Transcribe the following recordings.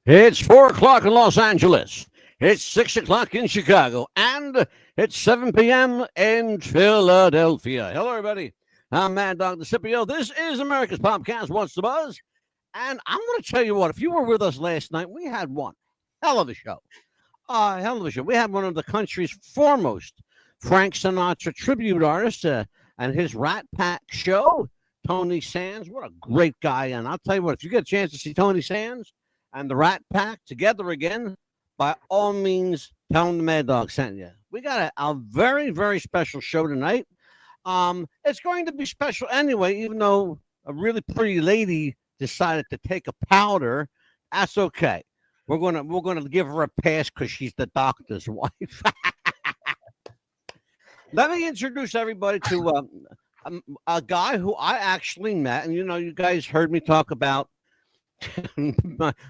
It's 4 o'clock in Los Angeles. It's 6 o'clock in Chicago. And it's 7 p.m. in Philadelphia. Hello, everybody. I'm MadDog the Scipio. This is America's Podcast. What's the Buzz? And I'm going to tell you what, if you were with us last night, we had one hell of a show. Hell of a show. We had one of the country's foremost Frank Sinatra tribute artists and his Rat Pack show, Tony Sands. What a great guy. And I'll tell you what, if you get a chance to see Tony Sands and the Rat Pack together again, by all means, tell them the Mad Dog sent you. We got a very, very special show tonight. It's going to be special anyway, even though a really pretty lady decided to take a powder. That's okay. We're gonna give her a pass because she's the doctor's wife. Let me introduce everybody to a guy who I actually met, and you guys heard me talk about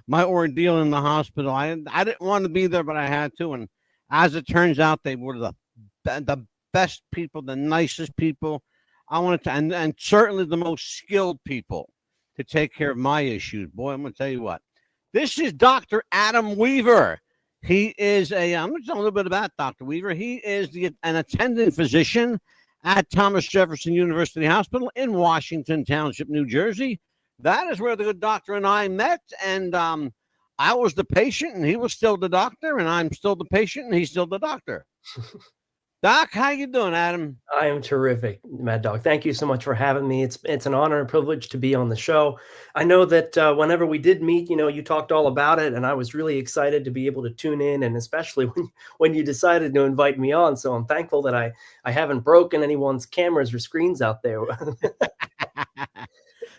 my ordeal in the hospital. I didn't want to be there, but I had to. And as it turns out, they were the best people, the nicest people. I wanted to, and certainly the most skilled people to take care of my issues. Boy, I'm going to tell you what. This is Dr. Adam Weaver. He is I'm going to tell a little bit about Dr. Weaver. He is an attending physician at Thomas Jefferson University Hospital in Washington Township, New Jersey. That is where the good doctor and I met, and I was the patient, and he was still the doctor, and I'm still the patient, and he's still the doctor. Doc, how you doing, Adam? I am terrific, Mad Dog. Thank you so much for having me. It's an honor and privilege to be on the show. I know that whenever we did meet, you talked all about it, and I was really excited to be able to tune in, and especially when you decided to invite me on. So I'm thankful that I haven't broken anyone's cameras or screens out there.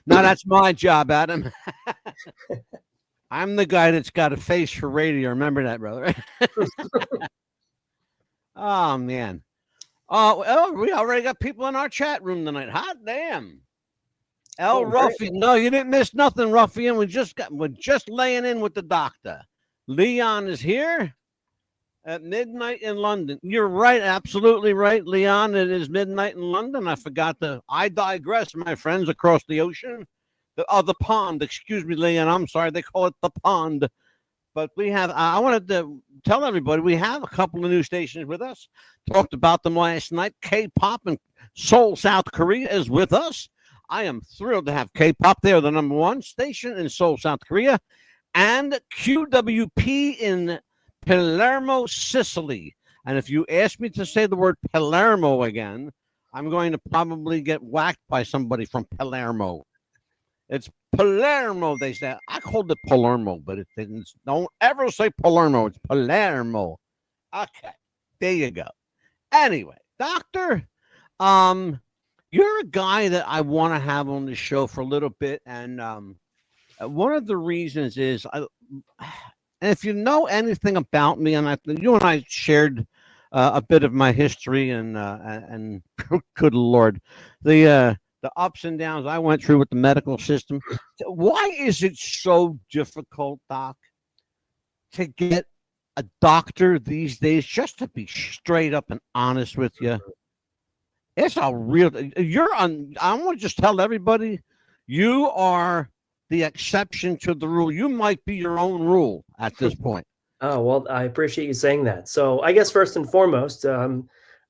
No, that's my job, Adam. I'm the guy that's got a face for radio. Remember that, brother? Oh, man. Oh, we already got people in our chat room tonight. Hot damn. Ruffian. No, you didn't miss nothing, Ruffian. We're just laying in with the doctor. Leon is here at midnight in London. You're right. Absolutely right, Leon. It is midnight in London. I digress, my friends across the ocean. The pond. Excuse me, Leon. I'm sorry. They call it the pond. But we have, I wanted to tell everybody, we have a couple of new stations with us. Talked about them last night. K-Pop in Seoul, South Korea is with us. I am thrilled to have K-Pop. They are the number one station in Seoul, South Korea. And QWP in Palermo, Sicily. And if you ask me to say the word Palermo again, I'm going to probably get whacked by somebody from Palermo. It's Palermo, they say. I called it Palermo, but it didn't. Don't ever say Palermo. It's Palermo. Okay, there you go. Anyway, doctor, you're a guy that I want to have on the show for a little bit, and one of the reasons is, and if you know anything about me, and you and I shared a bit of my history, and good Lord, the ups and downs I went through with the medical system. Why is it so difficult, Doc, to get a doctor these days? Just to be straight up and honest with you, it's a real. I want to just tell everybody, you are the exception to the rule. You might be your own rule at this point. Oh, well, I appreciate you saying that. So I guess first and foremost,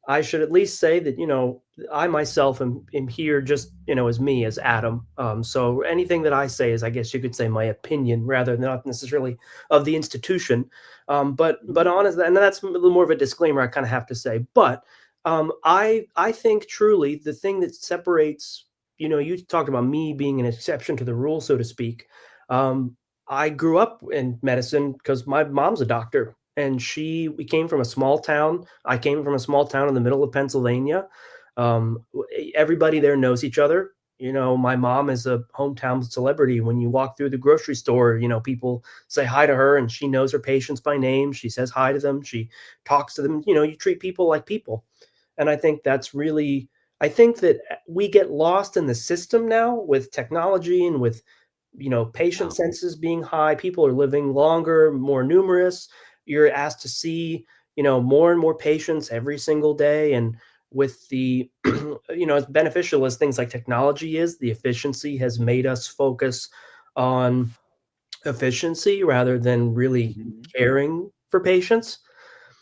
I should at least say that, I myself am here just, as me, as Adam. So anything that I say is, I guess you could say, my opinion rather than not necessarily of the institution. But honestly, and that's a little more of a disclaimer I kind of have to say. But I think truly the thing that separates, you talked about me being an exception to the rule, so to speak. I grew up in medicine because my mom's a doctor. And we came from a small town. I came from a small town in the middle of Pennsylvania. Everybody there knows each other. My mom is a hometown celebrity. When you walk through the grocery store, people say hi to her, and she knows her patients by name. She says hi to them. She talks to them. You treat people like people. And I think that's really, I think that we get lost in the system now with technology and with, patient census being high. People are living longer, more numerous. You're asked to see, more and more patients every single day. And with the, as beneficial as things like technology is, the efficiency has made us focus on efficiency rather than really Mhm. caring for patients.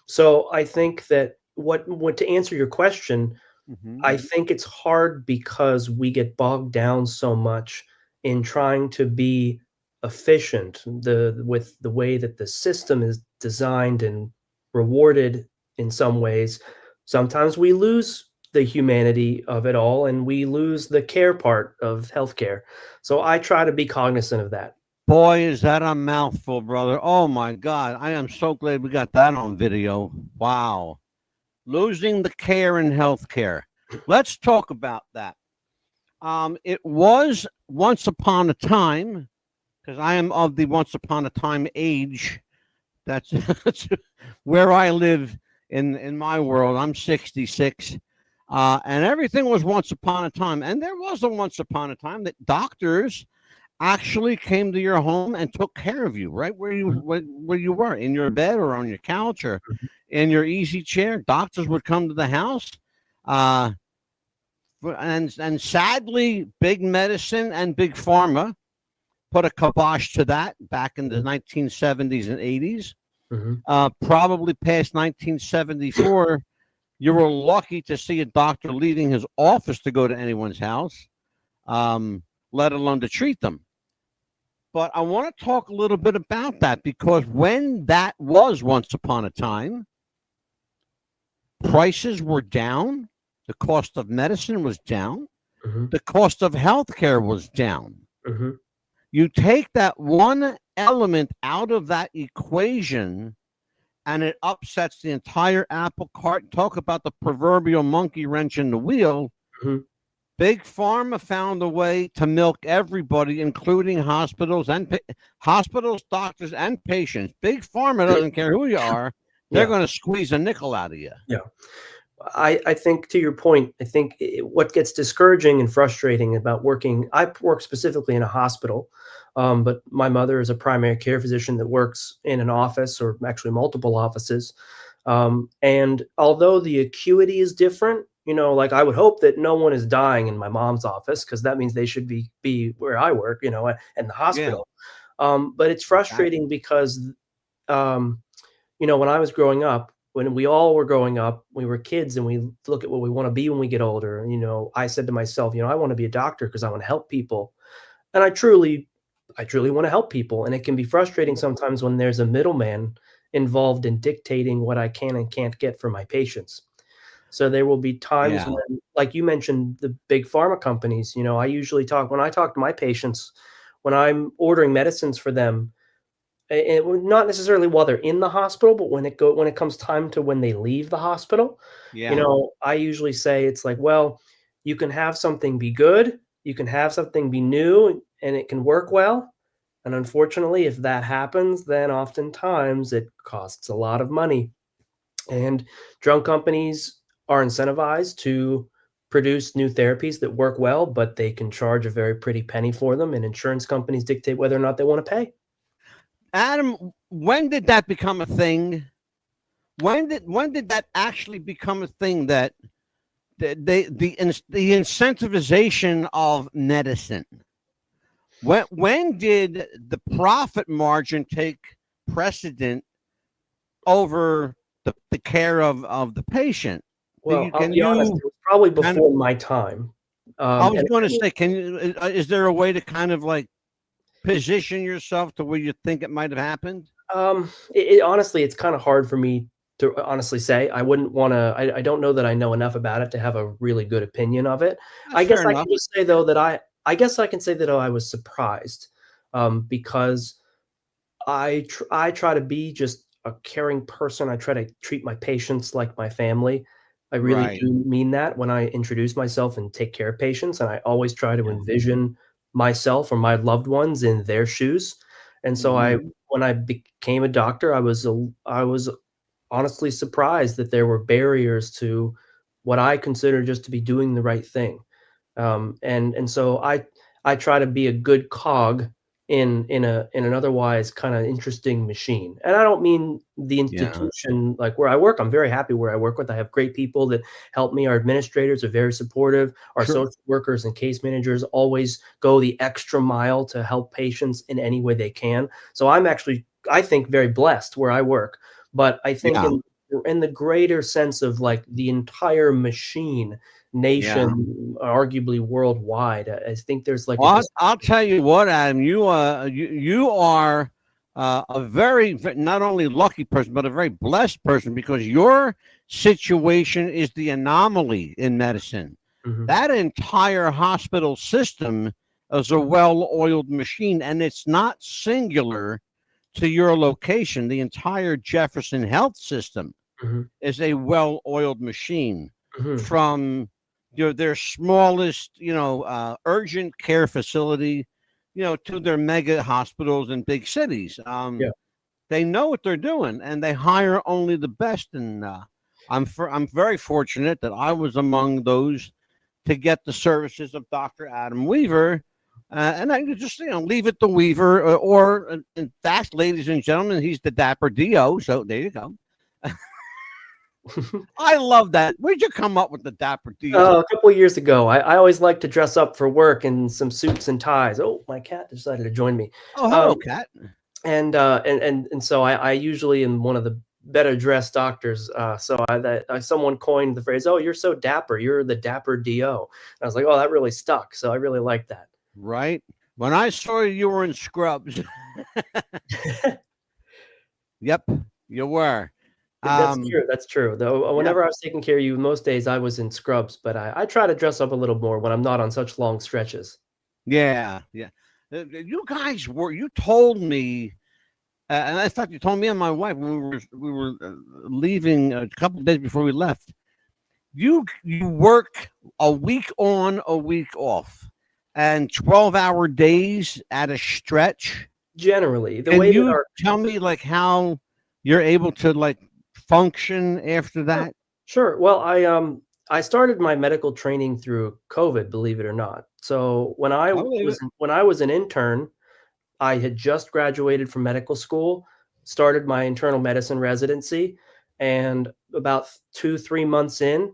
So I think that what to answer your question, Mhm. I think it's hard because we get bogged down so much in trying to be efficient with the way that the system is designed and rewarded in some ways. Sometimes we lose the humanity of it all and we lose the care part of healthcare. So I try to be cognizant of that. Boy, is that a mouthful, brother. Oh my God. I am so glad we got that on video. Wow. Losing the care in healthcare. Let's talk about that. It was once upon a time, because I am of the once upon a time age. That's, that's where I live in my world. I'm 66. And everything was once upon a time. And there was a once upon a time that doctors actually came to your home and took care of you right where you were in your bed or on your couch or Mhm. in your easy chair. Doctors would come to the house, uh, and sadly, big medicine and big pharma put a kibosh to that back in the Mhm. 1970s and 80s. Mhm. Probably past 1974, you were lucky to see a doctor leaving his office to go to anyone's house, um, let alone to treat them. But I want to talk a little bit about that because when that was once upon a time, prices were down, the cost of medicine was down, Mhm. the cost of healthcare was down. Mhm. You take that one element out of that equation and it upsets the entire apple cart. Talk about the proverbial monkey wrench in the wheel. Mhm. Big Pharma found a way to milk everybody, including hospitals, doctors, and patients. Big Pharma doesn't care who you are; they're Yeah. going to squeeze a nickel out of you. Yeah. I think to your point, I think what gets discouraging and frustrating about working, I work specifically in a hospital, but my mother is a primary care physician that works in an office or actually multiple offices. And although the acuity is different, like I would hope that no one is dying in my mom's office because that means they should be where I work, in the Yeah, hospital. But it's frustrating exactly. because um, when I was growing up, when we all were growing up, we were kids and we look at what we want to be when we get older. And, I said to myself, I want to be a doctor because I want to help people. And I truly want to help people. And it can be frustrating sometimes when there's a middleman involved in dictating what I can and can't get for my patients. So there will be times Yeah, when, like you mentioned, the big pharma companies, I usually when I talk to my patients, when I'm ordering medicines for them, not necessarily while they're in the hospital, but when it comes time to when they leave the hospital, yeah. I usually say it's like, well, you can have something be good, you can have something be new, and it can work well. And unfortunately, if that happens, then oftentimes it costs a lot of money. And drug companies are incentivized to produce new therapies that work well, but they can charge a very pretty penny for them. And insurance companies dictate whether or not they want to pay. Adam, when did that become a thing? When did that actually become a thing that the incentivization of medicine? When did the profit margin take precedent over the care of the patient? Do Well, you I'll can be honest, you it was probably kind of before my time. I was And going to say, can you is there a way to kind of like position yourself to where you think it might have happened? honestly, it's kind of hard for me to honestly say. I wouldn't want to. I don't know that I know enough about it to have a really good opinion of it. That's I guess fair I enough. can just say though that I guess I can say that I was surprised, because I try to be just a caring person. I try to treat my patients like my family. I really Right. do mean that when I introduce myself and take care of patients, and I always try to Yeah. envision myself or my loved ones in their shoes. And so Hmm. when I became a doctor, I was honestly surprised that there were barriers to what I consider just to be doing the right thing. And so I try to be a good cog in an otherwise kind of interesting machine. And I don't mean the Yeah. institution like where I work. I'm very happy where I work with. I have great people that help me. Our administrators are very supportive. Our Sure. social workers and case managers always go the extra mile to help patients in any way they can. So I'm actually, I think, very blessed where I work. But I think Yeah. in the greater sense of like the entire machine Yeah. nation, arguably worldwide, I think there's like a Well, I'll tell you what, Adam, you are a not only lucky person, but a very blessed person because your situation is the anomaly in medicine. Mhm, That entire hospital system is a well-oiled machine, and it's not singular to your location. The entire Jefferson Health System mhm, is a well-oiled machine mhm. from their smallest urgent care facility to their mega hospitals in big cities. Yeah. They know what they're doing and they hire only the best, and I'm very fortunate that I was among those to get the services of Dr. Adam Weaver. And I could just leave it to Weaver, or in fact, ladies and gentlemen, he's the Dapper Do. So there you go. I love that. Where'd you come up with the Dapper Oh, Do? a couple of years ago, I always like to dress up for work in some suits and ties. Oh, my cat decided to join me. Oh, Um, hello, Cat. and so I usually am one of the better dressed doctors. Someone coined the phrase, "Oh, you're so dapper. You're the Dapper Do." And I was like, "Oh, that really stuck." So I really like that. Right? When I saw you, you were in scrubs. Yep, you were. That's Um, true. That's true. Though yep. whenever I was taking care of you, most days I was in scrubs, but I try to dress up a little more when I'm not on such long stretches. Yeah, yeah. You guys were. You told me, and in fact, you told me and my wife when we were leaving a couple of days before we left. You work a week on, a week off, and 12-hour days at a stretch. Generally, the Can way that you our tell me like how you're able to like function after Sure. that? Sure. Well, I started my medical training through COVID, believe it or not. So I believe it. when I was an intern, I had just graduated from medical school, started my internal medicine residency, and about 2, 3 months in,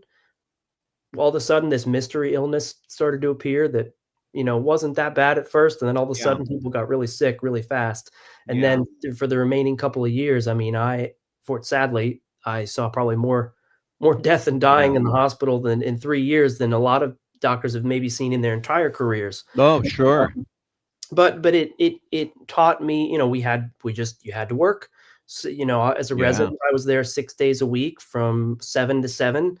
all of a sudden this mystery illness started to appear that, wasn't that bad at first, and then all of a Yeah, sudden people got really sick really fast. And yeah, then for the remaining couple of years, I mean, sadly, I saw probably more death and yeah. dying in the hospital than in 3 years than a lot of doctors have maybe seen in their entire careers. Oh, sure. But it taught me, you had to work. So, as a Yeah, resident, I was there 6 days a week from 7 to 7,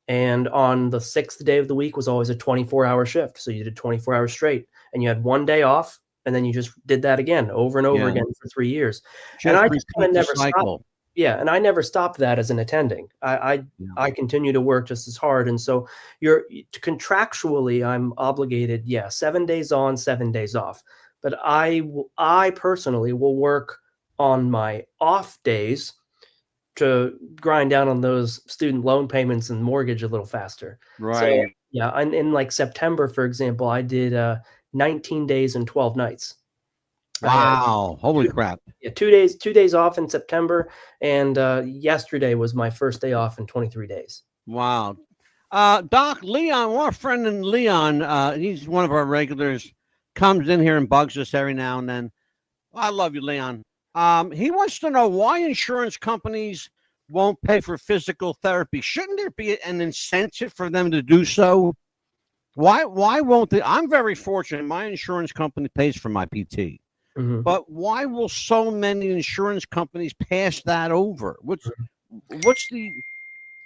and on the 6th day of the week was always a 24-hour shift, so you did 24 hours straight, and you had 1 day off, and then you just did that again over and over yeah. again for 3 years, and Just I just kinda repeat the never stopped. cycle. Yeah, and I never stopped that as an attending. Yeah, I continue to work just as hard, and so contractually, I'm obligated, yeah, 7 days on, 7 days off, but I personally will work on my off days to grind down on those student loan payments and mortgage a little faster. So, right. yeah, and in, like, September, for example, I did, 19 days and 12 nights. I had Wow. Holy 2 crap. yeah, 2 days off in September, and, yesterday was my first day off in 23 days. Wow. Doc Leon, our friend in Leon, he's one of our regulars, comes in here and bugs us every now and then. I love you, Leon. He wants to know why insurance companies won't pay for physical therapy. Shouldn't there be an incentive for them to do so? Why won't they? I'm very fortunate. My insurance company pays for my PT. Mhm. But why will so many insurance companies pass that over? What's the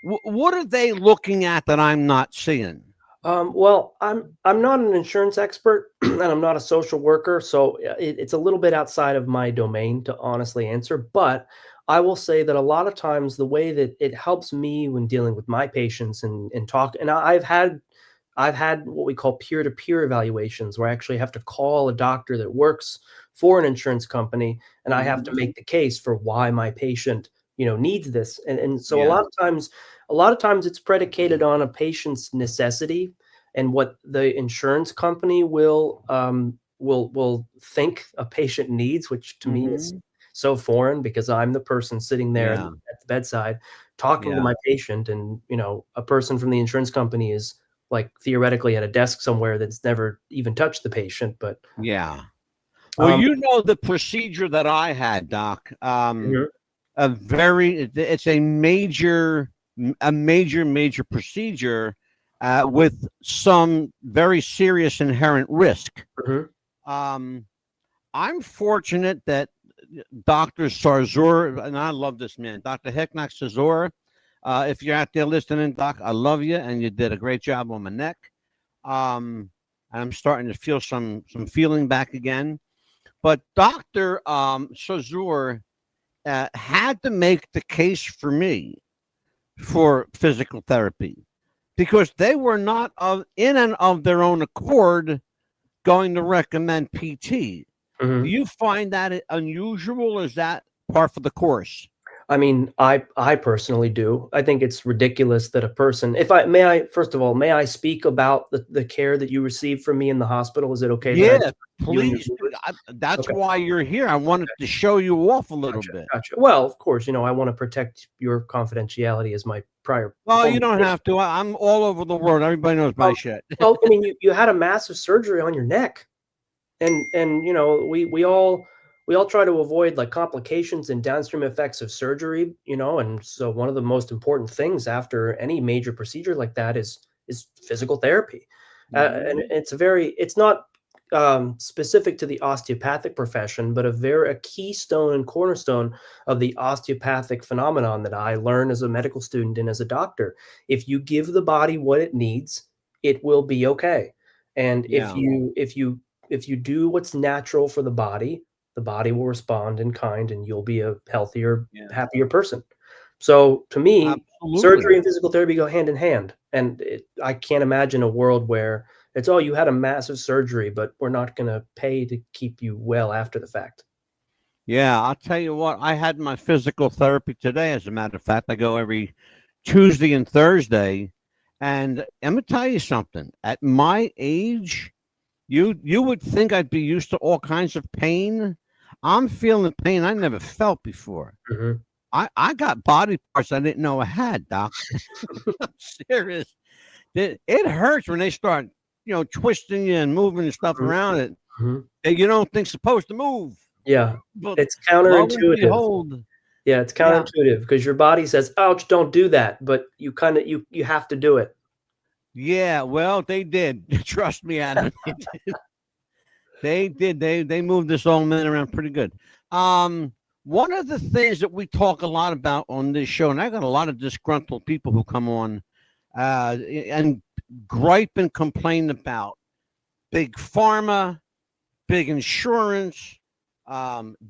what are they looking at that I'm not seeing? Well, I'm not an insurance expert and I'm not a social worker, so it's a little bit outside of my domain to honestly answer. But I will say that a lot of times the way that it helps me when dealing with my patients and talk, and I've had what we call peer-to-peer evaluations where I actually have to call a doctor that works for an insurance company, and I have to Mhm. make the case for why my patient, needs this. And so Yeah, a lot of times it's predicated on a patient's necessity and what the insurance company will will think a patient needs, which to me is Mhm. so foreign because I'm the person sitting there Yeah. at the bedside talking to Yeah. my patient, and a person from the insurance company is like theoretically at a desk somewhere that's never even touched the patient. But Yeah. Well, um, you know the procedure that I had, Doc. mhm, It's a major procedure with some very serious inherent risk. mhm, Um, I'm fortunate that Dr. Sarzur, and I love this man, Dr. Heknak Sarzur. If you're out there listening, Doc, I love you, and you did a great job on my neck. And I'm starting to feel some feeling back again. But Dr. Sarzur had to make the case for me for physical therapy because they were not in and of their own accord going to recommend PT. Do mhm. you find that unusual? Or is that par for the course? I mean, I personally do. I think it's ridiculous that a person, if I may, I first of all, may I speak about the care that you received from me in the hospital? Is it okay that I Yeah, you and your please. viewers? That's Okay, why you're here. I wanted to show you off a little gotcha, bit. gotcha. Well, of course, I want to protect your confidentiality as my prior Well, you former don't patient. have to. I'm all over the world. Everybody knows my Um, shit. well, I mean, you had a massive surgery on your neck. And we all try to avoid like complications and downstream effects of surgery, and so one of the most important things after any major procedure like that is physical therapy. And Mhm. it's not specific to the osteopathic profession, but a keystone and cornerstone of the osteopathic phenomenon that I learned as a medical student and as a doctor. If you give the body what it needs, it will be okay. And if Yeah. you do what's natural for the body will respond in kind, and you'll be a healthier, Yeah. happier person. So to me, surgery Absolutely. and physical therapy go hand in hand. And I can't imagine a world where it's, oh, you had a massive surgery, but we're not going to pay to keep you well after the fact. Yeah, I'll tell you what. I had my physical therapy today. As a matter of fact, I go every Tuesday and Thursday. And I'm gonna tell you something. At my age, you would think I'd be used to all kinds of pain. I'm feeling pain I never felt before. Mhm. I got body parts I didn't know I had, Doc. I'm serious. It hurts when they start, twisting you and moving and stuff Mhm. around it Mhm. that you don't think's supposed to move. Yeah, But it's lo and counterintuitive. behold, Yeah, it's yeah, counterintuitive because your body says, "Ouch, don't do that," but you have to do it. yeah. Well, they did. Trust me, Adam. They did. They moved this old man around pretty good. Um, One of the things that we talk a lot about on this show, and I got a lot of disgruntled people who come on and gripe and complain about big pharma, big insurance,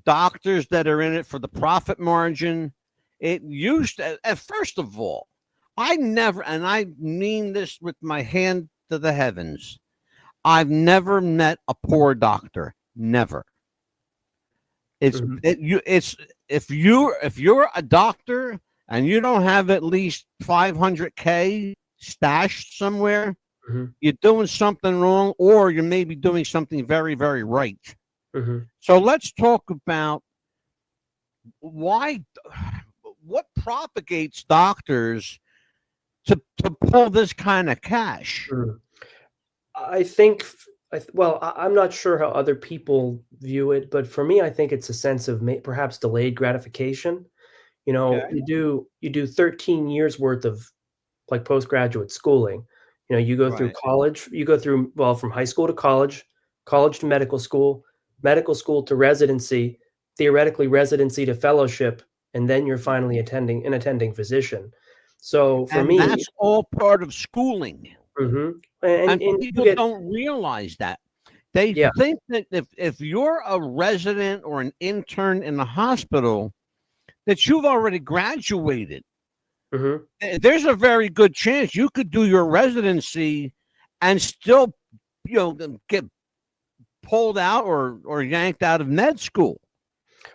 doctors that are in it for the profit margin. It used to, first of all, I never, and I mean this with my hand to the heavens, I've never met a poor doctor. Never. It's Mhm, it, you. It's if you're a doctor and you don't have at least 500K stashed somewhere, mhm, you're doing something wrong, or you're maybe doing something very, very right. mhm. So let's talk about why, what propagates doctors to pull this kind of cash. Mm. I think well, I'm not sure how other people view it, but for me, I think it's a sense of perhaps delayed gratification. Okay. You do 13 years worth of like postgraduate schooling. You go through Right. college, you go through, well, from high school to college, college to medical school to residency, theoretically residency to fellowship, and then you're finally attending physician. So for And me, that's all part of schooling. mhm, And and you people get, don't realize that. They yeah, think that if you're a resident or an intern in the hospital, that you've already graduated. mhm. There's a very good chance you could do your residency and still, get pulled out or yanked out of med school.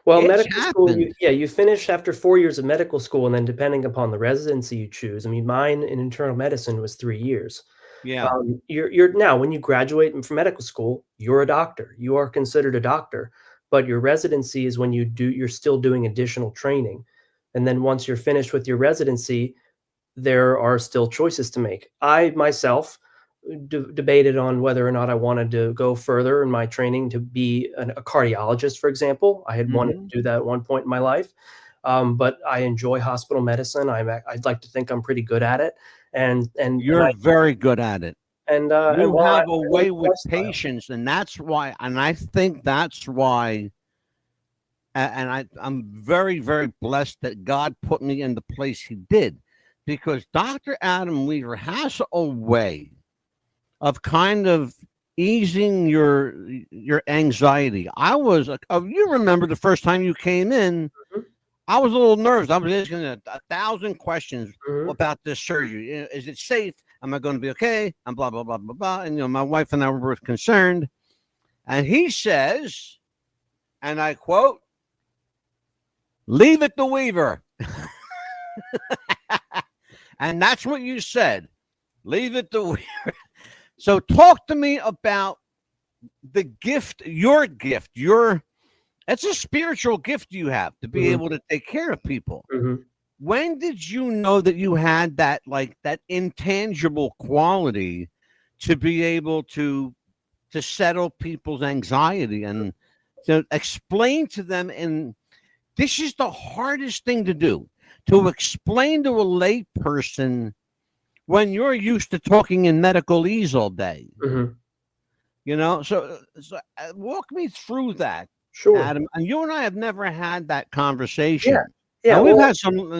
Well, It's medical school, happened. you finish after 4 years of medical school, and then depending upon the residency you choose, I mean, mine in internal medicine was 3 years. Yeah. You're now, when you graduate from medical school, you're a doctor. You are considered a doctor, but your residency is when you're still doing additional training. And then once you're finished with your residency, there are still choices to make. I myself debated on whether or not I wanted to go further in my training to be a cardiologist, for example. I had wanted Hmm. to do that at one point in my life, but I enjoy hospital medicine. I'd like to think I'm pretty good at it, You're very good at it. and You while I have a like way the with lifestyle. patience, and that's why, and I think that's why, and I'm very, very blessed that God put me in the place He did, because Dr. Adam Weaver has a way of kind of easing your anxiety. I was, you remember the first time you came in, Mhm, I was a little nervous. I was asking a thousand questions mhm. about this surgery. Is it safe? Am I going to be okay? And blah blah blah blah blah. And my wife and I were both concerned. And he says, and I quote, "Leave it to Weaver." And that's what you said. Leave it to Weaver. So talk to me about the gift, your gift, your it's a spiritual gift you have to be Mhm, able to take care of people. mhm. When did you know that you had that, like, that intangible quality to be able to settle people's anxiety and to explain to them? And this is the hardest thing to do, to explain to a lay person when you're used to talking in medicalese all day. Mhm. So walk me through that, Sure. Adam. And you and I have never had that Yeah. conversation. Yeah, And we've well, had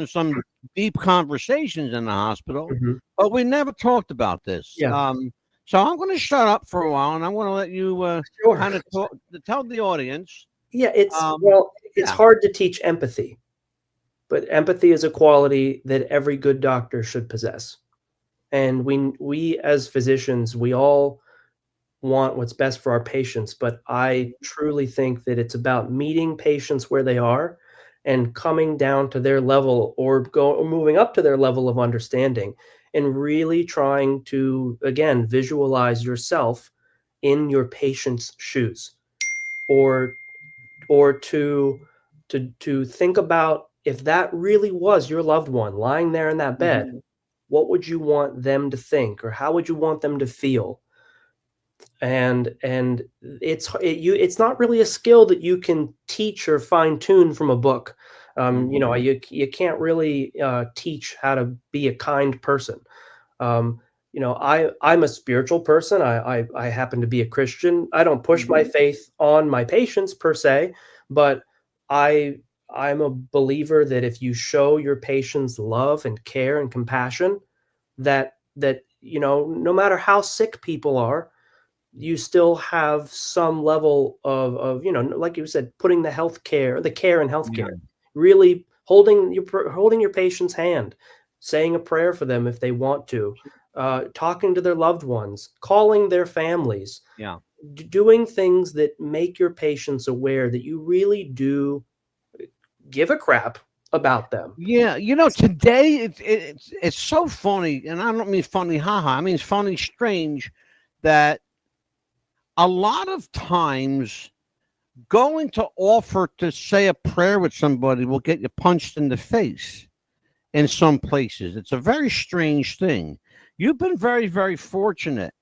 some deep conversations in the hospital, mhm. but we never talked about this. Yeah. So I'm going to shut up for a while, and I'm going to let you Sure. kind of tell the audience. Yeah, Um, it's yeah. hard to teach empathy, but empathy is a quality that every good doctor should possess. And we as physicians, we all want what's best for our patients, but I truly think that it's about meeting patients where they are and coming down to their level or moving up to their level of understanding and really trying to, again, visualize yourself in your patient's shoes, or or to think about, if that really was your loved one lying there in that bed, Mhm. what would you want them to think, or how would you want them to feel? And it's not really a skill that you can teach or fine tune from a book. Mhm. You can't really teach how to be a kind person. um, I'm a spiritual person. I happen to be a Christian. I don't push my Mhm. faith on my patients per se, but I I'm a believer that if you show your patients love and care and compassion, that no matter how sick people are, you still have some level of like you said, putting the care in Yeah. healthcare, really holding your patient's hand, saying a prayer for them if they want to, talking to their loved ones, calling their families, Yeah. doing things that make your patients aware that you really do give a crap about them. Yeah. Today it's so funny, and I don't mean funny, haha. I mean it's funny, strange that a lot of times going to offer to say a prayer with somebody will get you punched in the face in some places. It's a very strange thing. You've been very, very fortunate.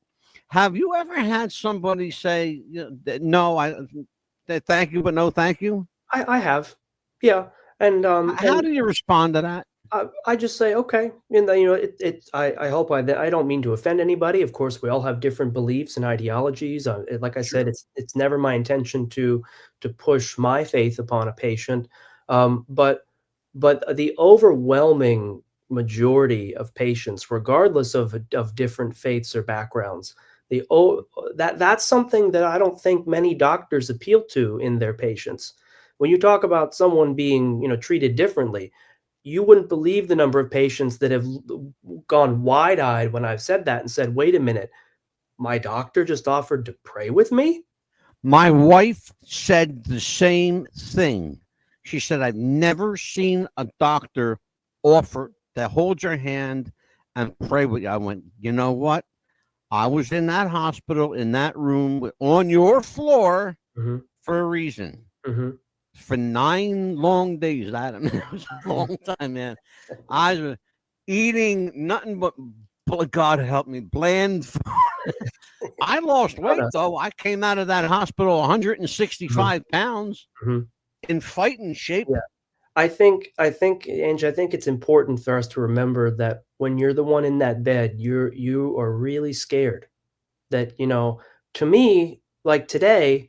Have you ever had somebody say, no, thank you, but no, thank you? I have, yeah, How do you respond to that? I just say, okay, and then, I hope I don't mean to offend anybody. Of course, we all have different beliefs and ideologies. Like I said, Sure. it's never my intention to push my faith upon a patient. But the overwhelming majority of patients, regardless of different faiths or backgrounds, the oh that's something that I don't think many doctors appeal to in their patients. When you talk about someone being, treated differently, you wouldn't believe the number of patients that have gone wide-eyed when I've said that and said, "Wait a minute, my doctor just offered to pray with me?" My wife said the same thing. She said, I've never seen a doctor offer to hold your hand and pray with you. I went, you know what? I was in that hospital, in that room, on your floor Hmm. for a reason. Hmm. For 9 long days, Adam. It was a long time, man. I was eating nothing but, God help me, bland food. I lost Oh, weight, no. though. I came out of that hospital Mhm. 165 pounds Mhm. in fighting shape. Yeah. Angie, I think it's important for us to remember that when you're the one in that bed, you are really scared. That, to me, like today's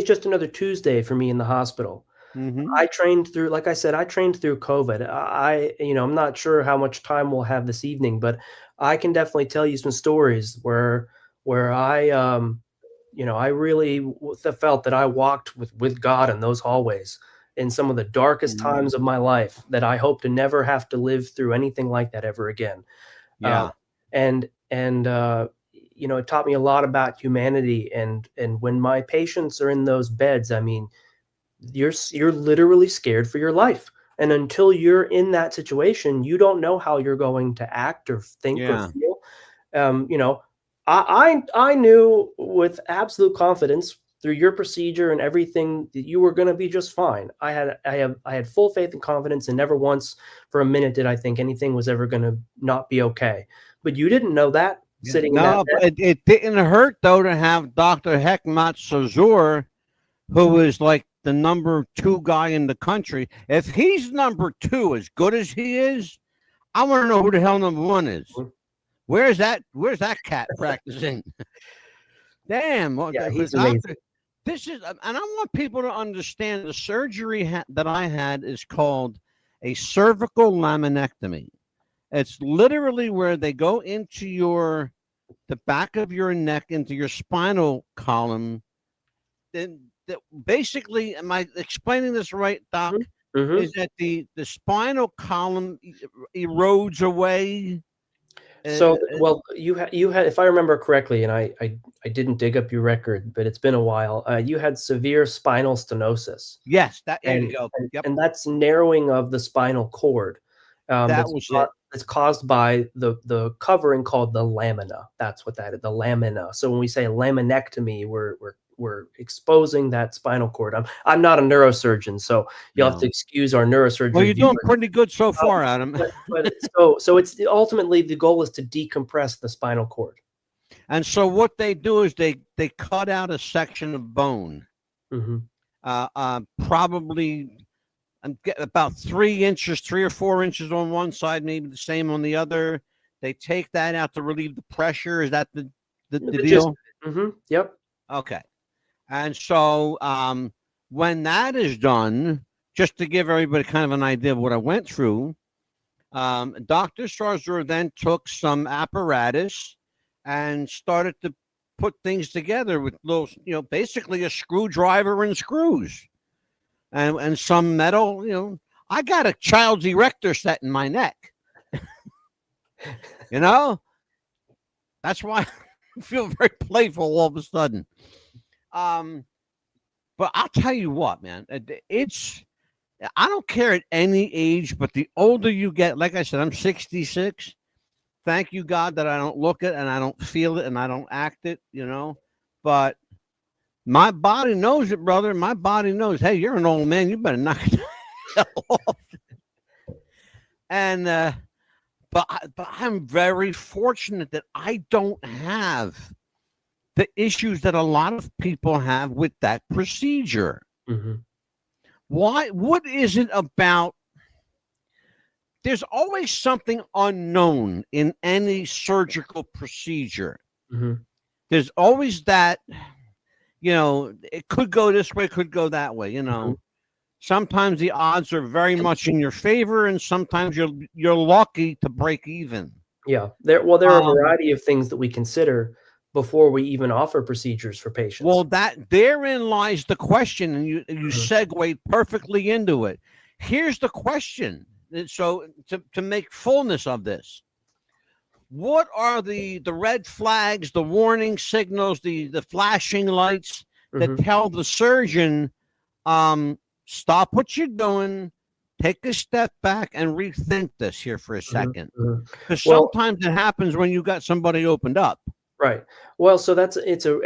just another Tuesday for me in the hospital. Hmm. I trained through, like I said, I trained through COVID. I'm not sure how much time we'll have this evening, but I can definitely tell you some stories where I really felt that I walked with God in those hallways in some of the darkest times of my life that I hope to never have to live through anything like that ever again. Um, Yeah. and it taught me a lot about humanity. And when my patients are in those beds, I mean, you're literally scared for your life. And until you're in that situation, you don't know how you're going to act or think or Yeah. feel. Um, you know, I knew with absolute confidence through your procedure and everything that you were going to be just fine. I had full faith and confidence, and never once for a minute did I think anything was ever going to not be okay. But you didn't know that Yeah. sitting in that No, bed. but it didn't hurt, though, to have Dr. Hekmat Sazur, who is like the number 2 guy in the country. If he's number 2, as good as he is, I want to know who the hell number 1 is. Where's that cat practicing? Damn, Yeah, the he's amazing. doctor. This is, and I want people to understand the surgery that I had is called a cervical laminectomy. It's literally where they go into the back of your neck, into your spinal column. Then basically, am I explaining this right, Doc? Mhm. Mhm. Is that the spinal column erodes away? So, Uh, well, you had, if I remember correctly, and I didn't dig up your record, but it's been a while. You had severe spinal stenosis, yes, there you and go. and, Yep, and that's narrowing of the spinal cord. that was it. That's caused by the covering called the lamina. That's what that is, the lamina. So when we say laminectomy, we're exposing that spinal cord. I'm not a neurosurgeon, so you'll have to No. excuse our Well, neurosurgery you're doing viewers. pretty good so Um, far, Adam. so it's ultimately the goal is to decompress the spinal cord. And so what they do is they cut out a section of bone, Hmm. probably about 3 inches, 3 or 4 inches on one side, maybe the same on the other. They take that out to relieve the pressure. Is that the The gist. deal? Yep. Okay. And so when that is done, just to give everybody kind of an idea of what I went through, Dr. Sarzer then took some apparatus and started to put things together with little, basically a screwdriver and screws and some metal. I got a child's erector set in my neck. You know, that's why I feel very playful all of a sudden. Um, but I'll tell you what, man, it's I don't care at any age, but the older you get, like I said, I'm 66. Thank you, God, that I don't look it and I don't feel it and I don't act it. But my body knows it, brother. My body knows, hey, you're an old man. You better knock it off. And, but I'm very fortunate that I don't have the issues that a lot of people have with that procedure. Hmm. Why? What is it about? There's always something unknown in any surgical procedure. Hmm. There's always that, it could go this way, could go that way. Hmm. Sometimes the odds are very much in your favor, and sometimes you're lucky to break even. Yeah. There are a Um, variety of things that we consider before we even offer procedures for well, patients. that therein lies the question, and you Mhm. segued perfectly into it. Here's the question. So to make fullness of this, what are the red flags, the warning signals, the flashing lights that Mhm. tell the surgeon, stop what you're doing, take a step back, and rethink this here for a Mhm. second? Mhm. Because Well, sometimes it happens when you got somebody opened up. Right. Well, so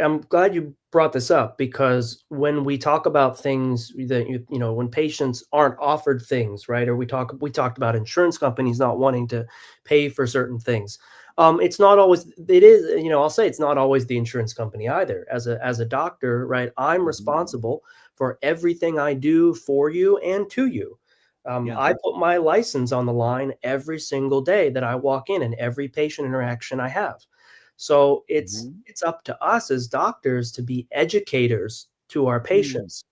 I'm glad you brought this up, because when we talk about things that, when patients aren't offered things, right? Or we talked about insurance companies not wanting to pay for certain things. It's not always, it is, I'll say it's not always the insurance company either. As a doctor, right? I'm Mhm. responsible for everything I do for you and to you. Yeah. I put my license on the line every single day that I walk in and every patient interaction I have. So Mhm. it's up to us as doctors to be educators to our Mm. patients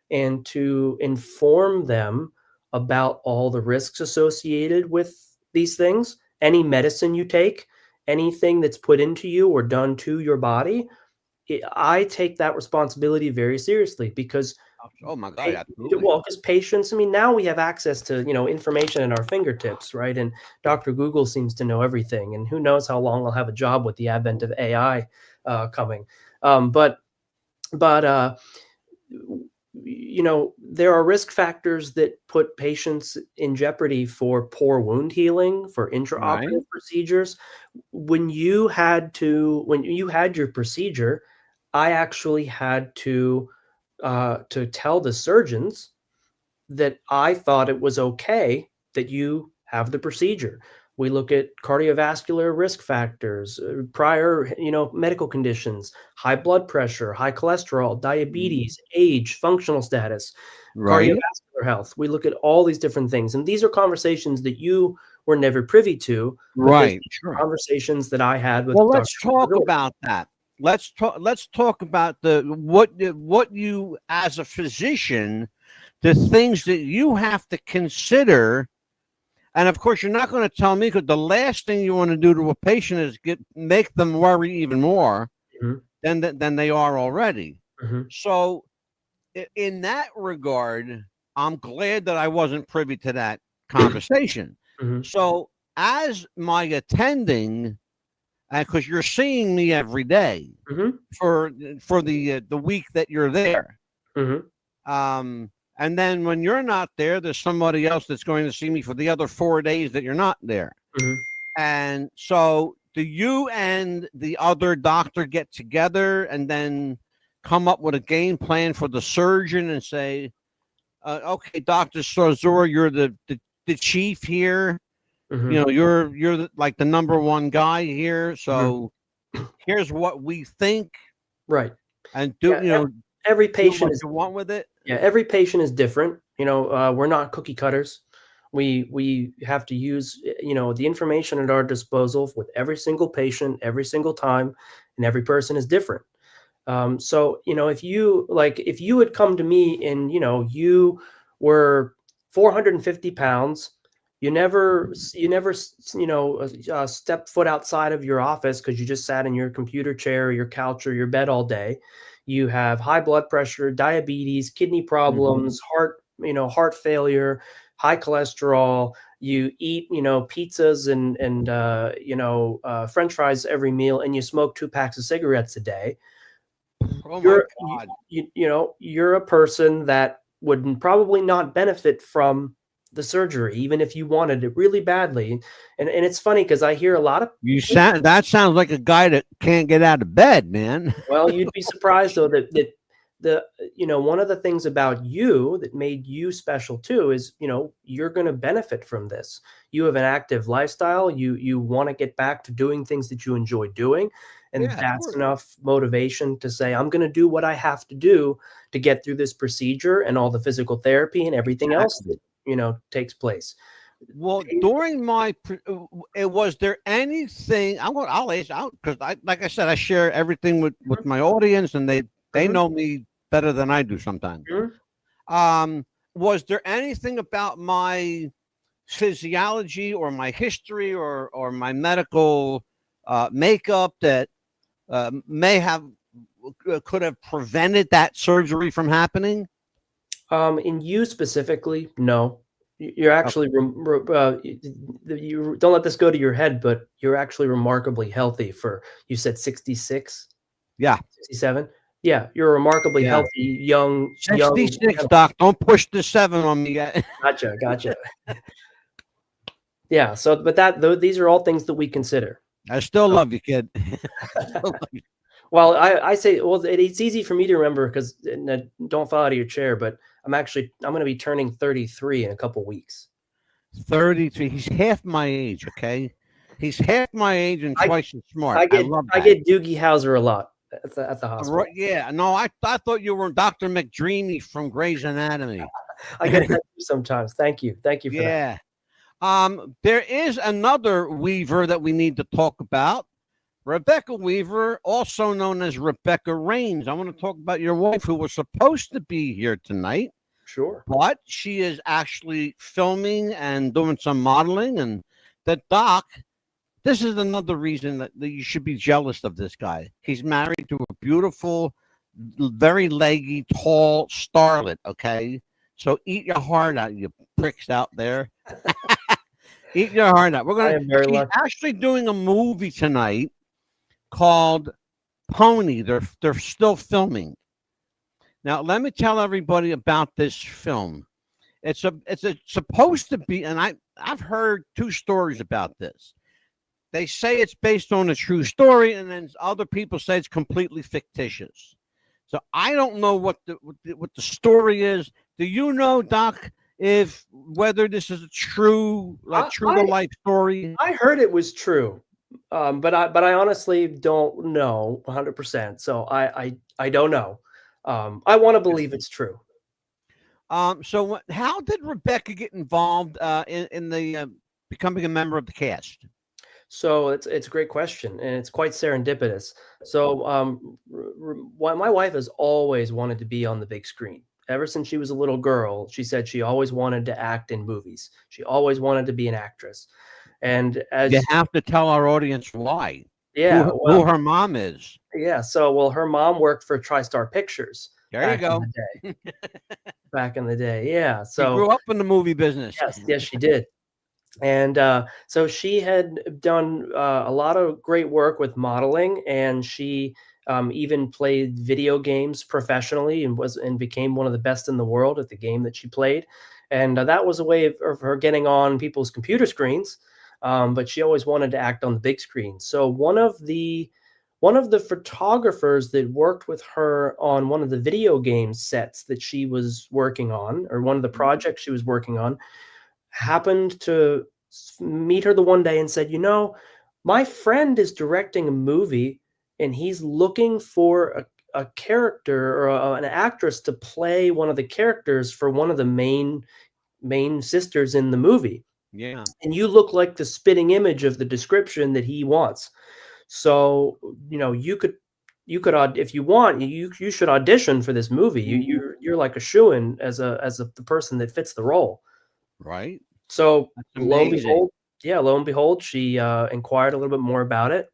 and to inform them about all the risks associated with these things. Any medicine you take, anything that's put into you or done to your body, I take that responsibility very seriously, because Oh my God, Pa absolutely. well, because patients, I mean, now we have access to, information at our fingertips, right? And Dr. Google seems to know everything, and who knows how long I'll have a job with the advent of AI coming. But but there are risk factors that put patients in jeopardy for poor wound healing, for Right. intraoperative procedures. When you had your procedure, I actually had to tell the surgeons that I thought it was okay that you have the procedure. We look at cardiovascular risk factors, prior, medical conditions, high blood pressure, high cholesterol, Mhm. diabetes, age, functional status, Right. cardiovascular health. We look at all these different things. And these are conversations that you were never privy to, but these Right. are Sure. conversations that I had with Well, Dr. let's talk Gregory. about that. Let's talk about what you as a physician, the things that you have to consider. And of course, you're not going to tell me, because the last thing you want to do to a patient is make them worry even more Mhm, than they are already. mhm, So, in that regard, I'm glad that I wasn't privy to that conversation. mhm, So, as my attending, because you're seeing me every day mhm, for the week that you're there, mhm, and then when you're not there, there's somebody else that's going to see me for the other 4 days that you're not there. mhm. And so, do you and the other doctor get together and then come up with a game plan for the surgeon and say, "Okay, Doctor Sozor, you're the chief here. Mhm, You're like the number one guy here. mhm. So here's what we think, Right. and Yeah, every do patient what is you want with it." yeah, every patient is different. We're not cookie cutters. We have to use, the information at our disposal with every single patient, every single time, and every person is different. So, if you had come to me and, you were 450 pounds, stepped foot outside of your office because you just sat in your computer chair or your couch or your bed all day. You have high blood pressure, diabetes, kidney Mhm. problems, heart failure, high cholesterol. You eat, pizzas and French fries every meal, and you smoke 2 packs of cigarettes a day. Oh my You're God. you're a person that would probably not benefit from the surgery, even if you wanted it really badly. And it's funny because I hear a lot of That sounds like a guy that can't get out of bed, man. well, you'd be surprised though that the one of the things about you that made you special too is, you're going to benefit from this. You have an active lifestyle. You want to get back to doing things that you enjoy doing, and Yeah, of that's course. enough motivation to say, I'm going to do what I have to do to get through this procedure and all the physical therapy and everything else Exactly. that, takes place. Well, during was there anything? I'll ask out because like I said, I share everything with my audience, and they Mhm, know me better than I do sometimes. mhm. Um, was there anything about my physiology or my history or my medical makeup that may have could have prevented that surgery from happening? In you specifically, no. You're actually you don't let this go to your head, but you're actually remarkably healthy for you said 66, Yeah, 67. Yeah, you're a remarkably yeah. healthy young 66, Doc. Don't push the 7 on me yet. gotcha, gotcha. Yeah, so but these are all things that we consider. I still love you, kid. Well, I say, well, it's easy for me to remember because don't fall out of your chair, but I'm going to be turning 33 in a couple weeks. 33. He's half my age, okay? He's half my age and twice as smart. I love that. I get Doogie Howser a lot at the hospital. Yeah, no, I thought you were Dr. McDreamy from Grey's Anatomy. I get that sometimes. Thank you for that. Yeah. There is another Weaver that we need to talk about. Rebecca Weaver, also known as Rebecca Raines. I want to talk about your wife, who was supposed to be here tonight. Sure. But she is actually filming and doing some modeling. And the doc, this is another reason that you should be jealous of this guy. He's married to a beautiful, very leggy, tall starlet, okay? So eat your heart out, you pricks out there. Eat your heart out. She's actually doing a movie tonight called Pony. They're still filming. Now, let me tell everybody about this film. It's supposed to be, and I've heard two stories about this. They say it's based on a true story, and then other people say it's completely fictitious. So I don't know what the story is. Do you know, Doc, whether this is a true to life story? I heard it was true, but I honestly don't know 100%. So I don't know. I want to believe it's true. So how did Rebecca get involved in the becoming a member of the cast? So it's a great question, and it's quite serendipitous. So my wife has always wanted to be on the big screen. Ever since she was a little girl, she said she always wanted to act in movies. She always wanted to be an actress. And as you have to tell our audience why. Yeah, who her mom is. Yeah, so her mom worked for TriStar Pictures. There you go. Back in the day, yeah. So she grew up in the movie business. Yes, she did. And so she had done a lot of great work with modeling, and she even played video games professionally and became one of the best in the world at the game that she played. And that was a way of her getting on people's computer screens. But she always wanted to act on the big screen. So one of the photographers that worked with her on one of the video game sets that she was working on, or one of the projects she was working on, happened to meet her the one day and said, my friend is directing a movie and he's looking for a character or an actress to play one of the characters for one of the main sisters in the movie. Yeah. And you look like the spitting image of the description that he wants. So, you could, if you want, you should audition for this movie. You're like a shoo-in as the person that fits the role. Right. So lo and behold, she inquired a little bit more about it.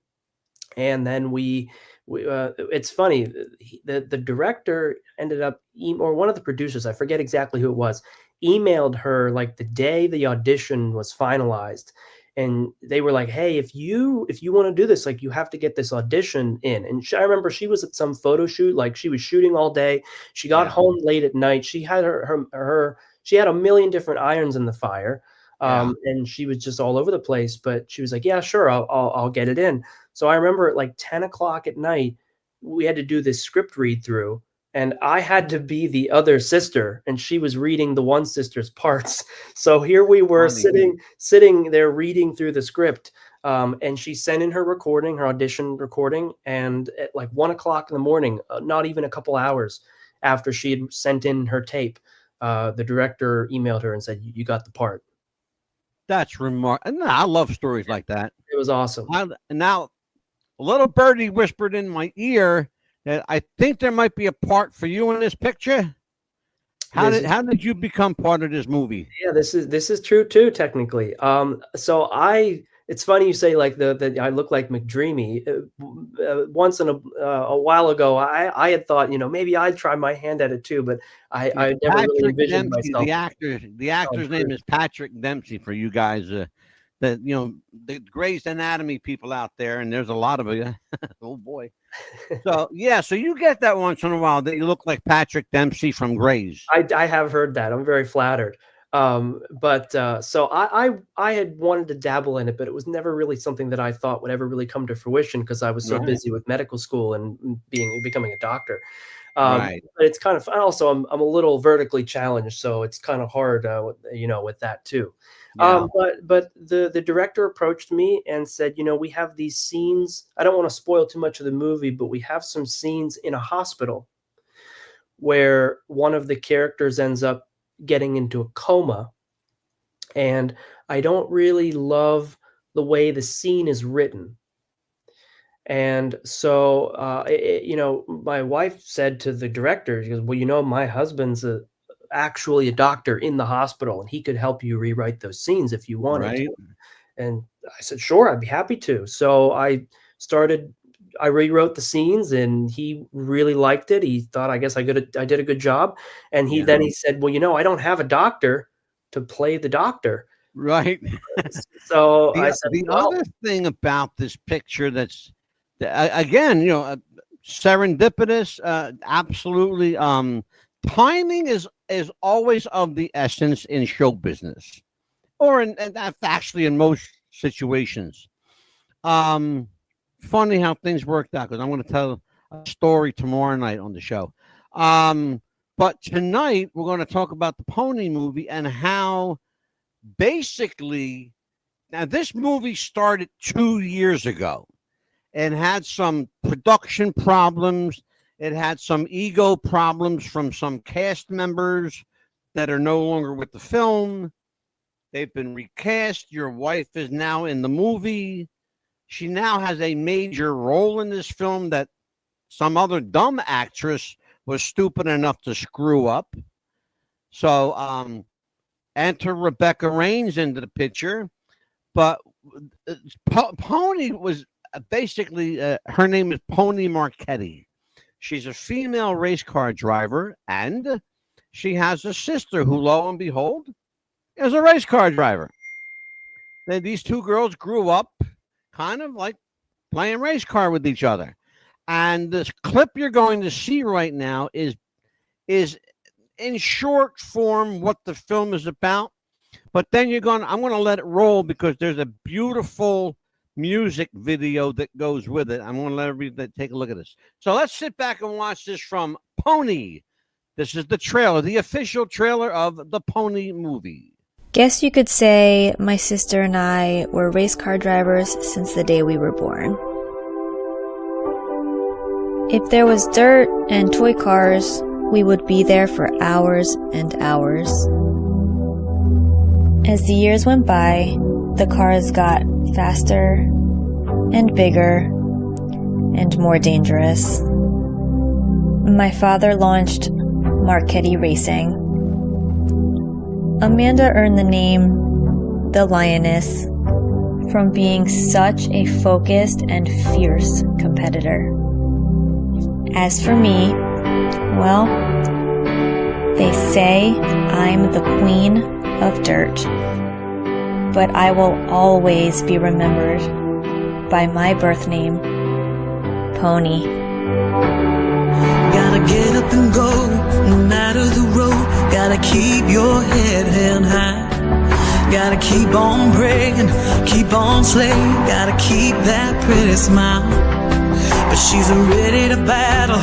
And then it's funny, the director ended up, or one of the producers, I forget exactly who it was, emailed her like the day the audition was finalized. And they were like, hey, if you want to do this, like, you have to get this audition in. And I remember she was at some photo shoot, like she was shooting all day. She got home late at night. She had she had a million different irons in the fire. And she was just all over the place, but she was like, yeah, sure, I'll get it in. So I remember at like 10 o'clock at night, we had to do this script read through, and I had to be the other sister, and she was reading the one sister's parts. So here we were sitting there reading through the script. And she sent in her audition recording. And at like 1 o'clock in the morning, not even a couple hours after she had sent in her tape, the director emailed her and said, you got the part. That's remarkable. I love stories like that. It was awesome. Now, a little birdie whispered in my ear that I think there might be a part for you in this picture. How did you become part of this movie? Yeah, this is true too, technically. So it's funny you say like that I look like McDreamy. Once in a while ago, I had thought, maybe I'd try my hand at it too, but I never really envisioned myself. The actor's name is Patrick Dempsey, for you guys, the Grey's Anatomy people out there, and there's a lot of you. Oh boy. So you get that once in a while that you look like Patrick Dempsey from Grey's. I have heard that. I'm very flattered. So I had wanted to dabble in it, but it was never really something that I thought would ever really come to fruition because I was so Right. busy with medical school and becoming a doctor. Right. But it's kind of, also, I'm a little vertically challenged, so it's kind of hard, with that too. Yeah. But the director approached me and said, we have these scenes. I don't want to spoil too much of the movie, but we have some scenes in a hospital where one of the characters ends up getting into a coma, and I don't really love the way the scene is written. And so, my wife said to the director, she goes, well, my husband's actually a doctor in the hospital, and he could help you rewrite those scenes if you wanted Right. to. And I said, sure, I'd be happy to. So I rewrote the scenes, and he really liked it. He thought, I guess I did a good job. And he said, well, I don't have a doctor to play the doctor. Right. So I said, the other thing about this picture that's, again, serendipitous, absolutely. Timing is always of the essence in show business, or actually in most situations. Funny how things worked out, because I'm going to tell a story tomorrow night on the show. But tonight we're going to talk about the Pony movie and how basically, now this movie started 2 years ago and had some production problems. It had some ego problems from some cast members that are no longer with the film. They've been recast. Your wife is now in the movie. She now has a major role in this film that some other dumb actress was stupid enough to screw up. So enter Rebecca Raines into the picture. But Pony was basically, her name is Pony Marchetti. She's a female race car driver, and she has a sister who, lo and behold, is a race car driver. These two girls grew up kind of like playing race car with each other. And this clip you're going to see right now is in short form what the film is about. But then I'm going to let it roll because there's a beautiful music video that goes with it. I'm going to let everybody take a look at this. So let's sit back and watch this from Pony. This is the trailer, the official trailer of the Pony movie. Guess you could say my sister and I were race car drivers since the day we were born. If there was dirt and toy cars, we would be there for hours and hours. As the years went by, the cars got faster and bigger and more dangerous. My father launched Marchetti Racing. Amanda earned the name The Lioness from being such a focused and fierce competitor. As for me, well, they say I'm the queen of dirt, but I will always be remembered by my birth name, Pony. Gotta get up and go, no matter the road. Gotta keep your head held high. Gotta keep on praying, keep on slaying. Gotta keep that pretty smile. But she's ready to battle,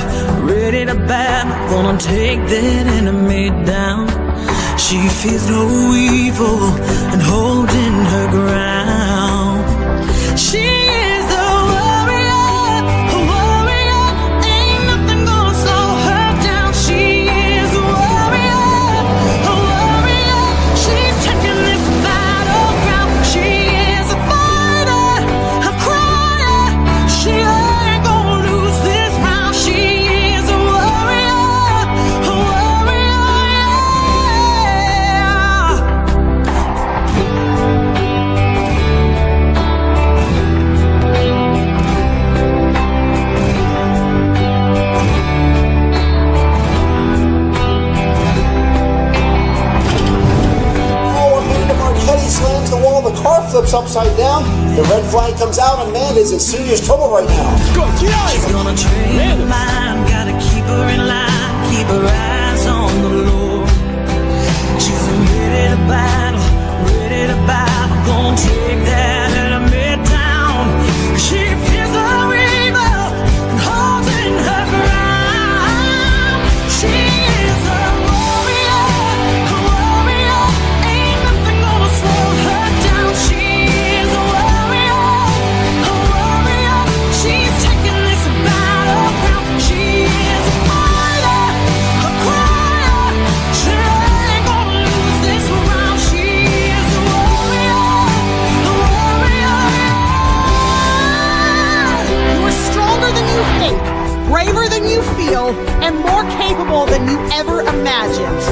gonna take that enemy down. She feels no evil and holding her ground. She is a warrior, ain't nothing gonna slow her down. She is a warrior, she's taking this battleground. She is a fighter, a crier, she ain't gonna lose this round. She is a warrior, slams the wall, the car flips upside down, the red flag comes out, and Amanda's in serious trouble right now. She's gonna train her mind, gotta keep her in line, keep her eyes on the Lord. She's ready to battle, ready to battle. Gonna take that in a midtown. She feels the river and holds in her ground. She is a warrior, ain't nothing gonna slow her down. She is a warrior, she's taking this battleground. She is a fighter, a crier, she ain't gonna lose this round. She is a warrior. You are stronger than you think, braver than you feel, and more capable than you ever imagined.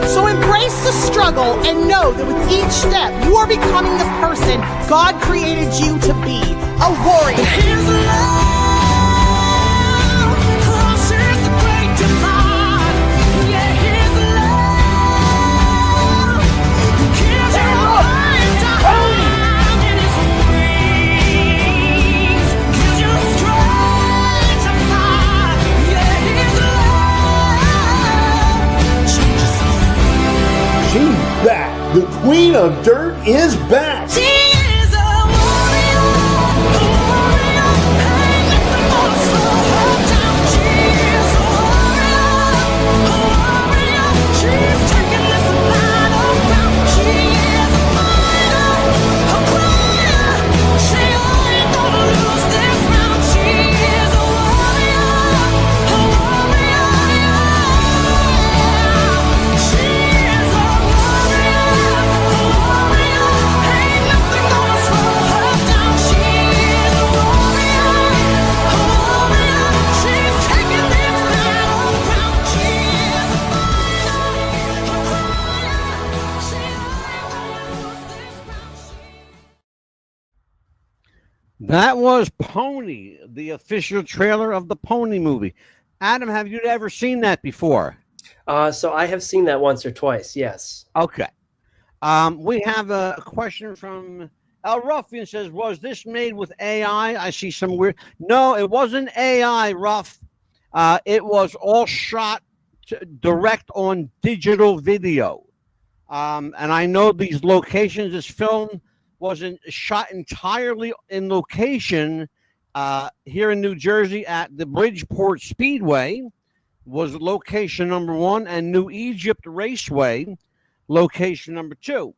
So embrace the struggle and know that with each step, you are becoming the person God created you to be, a warrior. His love, crosses the great divide. Yeah, his love, kills your eyes to hide in his wings, gives you strength to fly. Yeah, his love changes things. She's back. The Queen of Dirt is back. She is a warrior, ain't nothing gonna slow her down. She is a warrior, she's taking this battleground. She is a fighter, a crier, she ain't gonna lose this round. She is a warrior, she is a warrior, ain't nothing gonna slow her down. She is a warrior, she's taking this battleground. She is a fighter, a crier, she ain't gonna lose this round. That was Pony, the official trailer of the Pony movie. Adam, have you ever seen that before? So I have seen that once or twice. Yes. Okay. We have a question from El Ruffian says, was this made with AI? I see some weird. No, it wasn't AI, Ruff. It was all shot direct on digital video. And I know these locations, this film wasn't shot entirely in location here in New Jersey at the Bridgeport Speedway was location number 1, and New Egypt Raceway location number 2.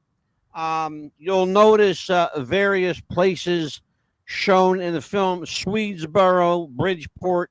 You'll notice various places shown in the film: Swedesboro, Bridgeport.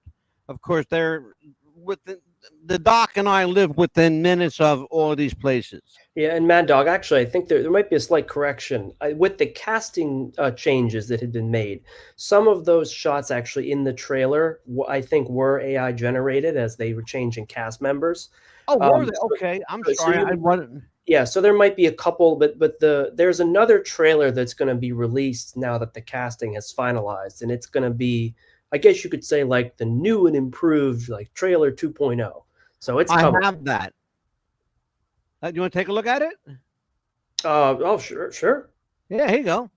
Of course, they're within the doc, and I live within minutes of all of these places. Yeah, and MadDog, actually, I think there might be a slight correction. With the casting changes that had been made, some of those shots actually in the trailer, I think, were AI generated as they were changing cast members. Oh, were they? Okay, I'm sorry. I wasn't. Yeah, so there might be a couple, but there's another trailer that's going to be released now that the casting has finalized, and it's going to be, I guess you could say, like the new and improved, like trailer 2.0. So it's coming. I have that. Do you want to take a look at it? Oh, sure. Yeah, here you go.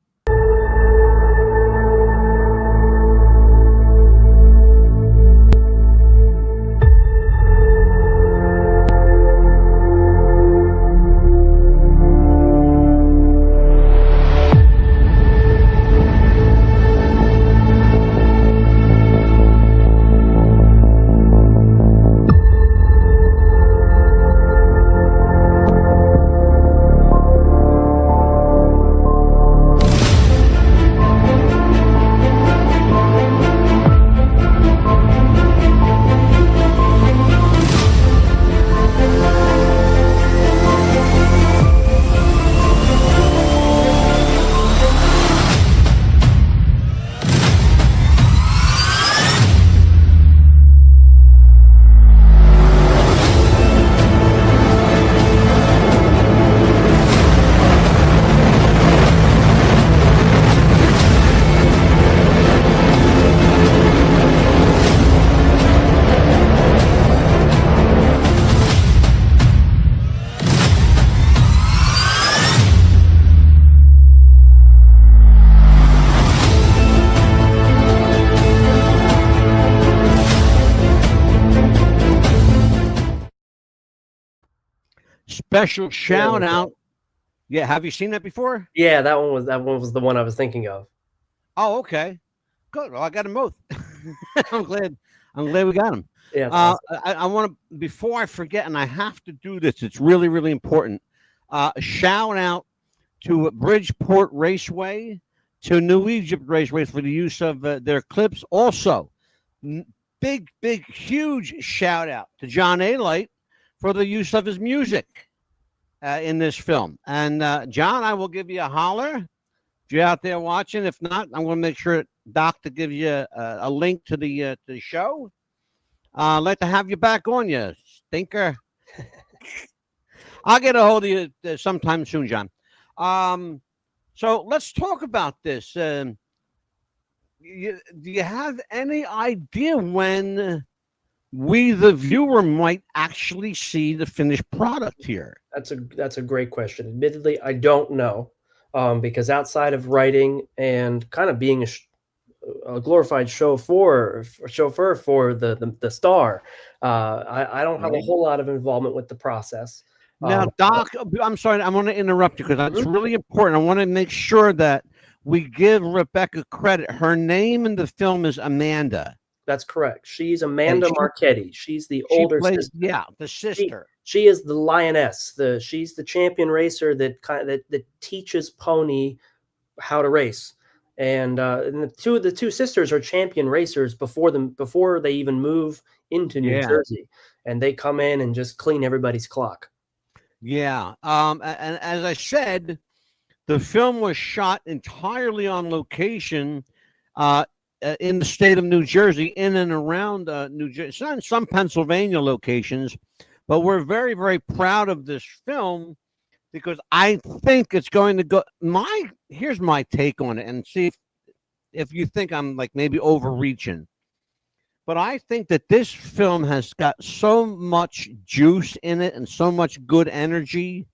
Special shout out Yeah, have you seen that before? Yeah, that one was the one I was thinking of. Oh, okay, good. Well, I got them both. I'm glad. I'm glad we got them. Yeah, it's awesome. I want to, before I forget, and I have to do this. It's really, really important. A shout out to Bridgeport Raceway, to New Egypt Raceway for the use of their clips. Also, big, huge shout out to John A. Light for the use of his music in this film. And John, I will give you a holler if you're out there watching. If not, I'm going to make sure Doc to give you a link to the show. I'd like to have you back on, you stinker. I'll get a hold of you sometime soon, John. So let's talk about this. Do you have any idea when we, the viewer, might actually see the finished product here? That's a great question. Admittedly, I don't know, because outside of writing and kind of being a glorified chauffeur for the star, I don't have a whole lot of involvement with the process. Now, Doc, I'm sorry, I want to interrupt you because that's really important. I want to make sure that we give Rebecca credit. Her name in the film is Amanda. That's correct. She's Amanda Marchetti. She's the older sister. Yeah, the sister. She is the lioness. She's the champion racer that teaches Pony how to race. And the two sisters are champion racers before they even move into New Jersey, and they come in and just clean everybody's clock. Yeah. And as I said, the film was shot entirely on location in the state of New Jersey, in and around New Jersey. It's not in some Pennsylvania locations, but we're very, very proud of this film because I think it's going to go. Here's my take on it, and see if you think I'm like maybe overreaching. But I think that this film has got so much juice in it and so much good energy.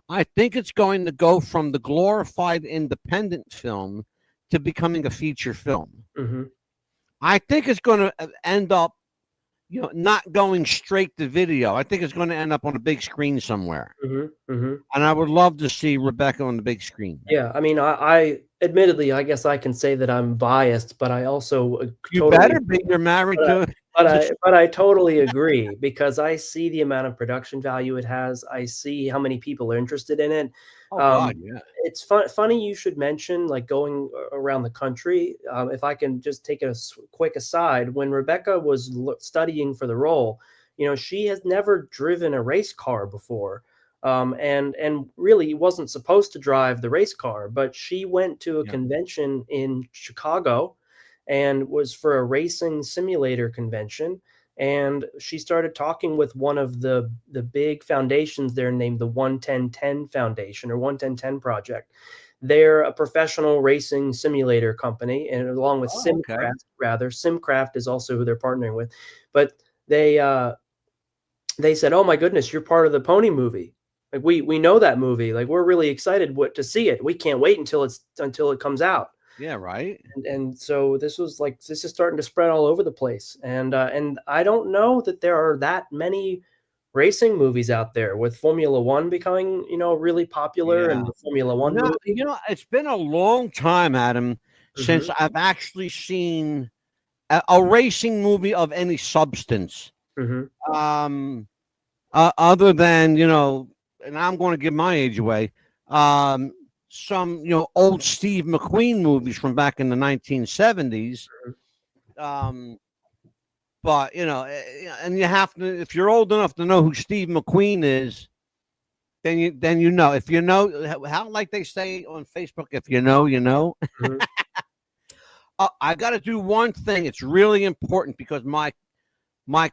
I think it's going to go from the glorified independent film to becoming a feature film. Mm-hmm. I think it's going to end up, not going straight to video. I think it's going to end up on a big screen somewhere. Mm-hmm. Mm-hmm. And I would love to see Rebecca on the big screen. Yeah, I mean, I admittedly, I guess I can say that I'm biased, but I also you better be. You're married to. But I totally agree because I see the amount of production value it has. I see how many people are interested in it. Oh God, yeah. It's funny you should mention like going around the country. If I can just take a quick aside, when Rebecca was studying for the role, she has never driven a race car before. And really wasn't supposed to drive the race car, but she went to a convention in Chicago and was for a racing simulator convention. And she started talking with one of the big foundations there named the 11010 Foundation or 11010 Project. They're a professional racing simulator company, and along with Simcraft is also who they're partnering with. But they said, "Oh my goodness, you're part of the Pony movie. Like we know that movie. Like we're really excited to see it. We can't wait until it comes out." Yeah, right. And so this is starting to spread all over the place. And I don't know that there are that many racing movies out there, with Formula One becoming, really popular and the Formula One movie. It's been a long time, Adam, since I've actually seen a racing movie of any substance. Mm-hmm. Other than, and I'm going to give my age away, some old Steve McQueen movies from back in the 1970s. But and you have to, if you're old enough to know who Steve McQueen is, then you know. If you know how, like they say on Facebook, if you know, you know. Mm-hmm. I got to do one thing. It's really important because my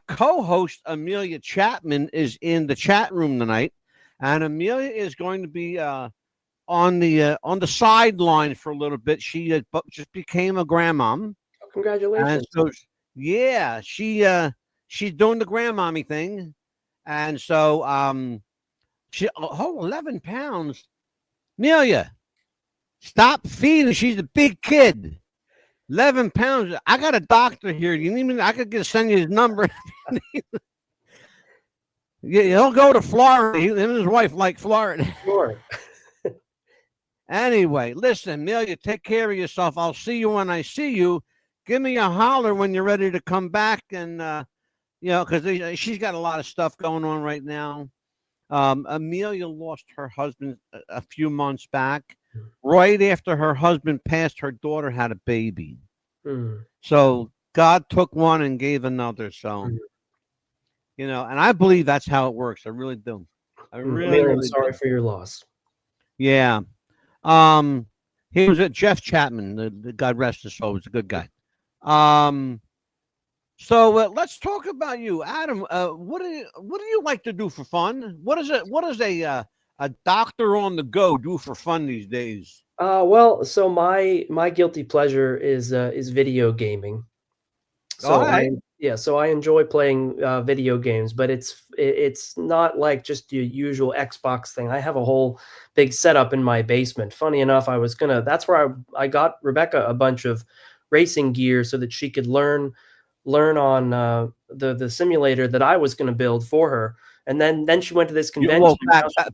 co-host Amelia Chapman is in the chat room tonight, and Amelia is going to be on the sideline for a little bit. She just became a grandmom. Oh, congratulations! And so, she's doing the grandmommy thing, and so she 11 pounds. Amelia, stop feeding. She's a big kid. 11 pounds. I got a doctor here. You need me? I could send you his number. Yeah, he'll go to Florida. Him and his wife like Florida. Sure. Anyway, listen, Amelia, take care of yourself. I'll see you when I see you. Give me a holler when you're ready to come back, and because she's got a lot of stuff going on right now. Amelia lost her husband a few months back. Right after her husband passed, her daughter had a baby. So God took one and gave another. So, and I believe that's how it works. I really do. I really, Amelia, I'm really sorry do. for your loss. Yeah. He was at Jeff Chapman. The God rest his soul. He was a good guy. So let's talk about you, Adam. What do you like to do for fun? What does a doctor on the go do for fun these days? Well, so my guilty pleasure is video gaming. So All right. so I enjoy playing video games, but it's not like just your usual Xbox thing. I have a whole big setup in my basement. Funny enough, that's where I got Rebecca a bunch of racing gear so that she could learn on the simulator that I was going to build for her. And then she went to this convention.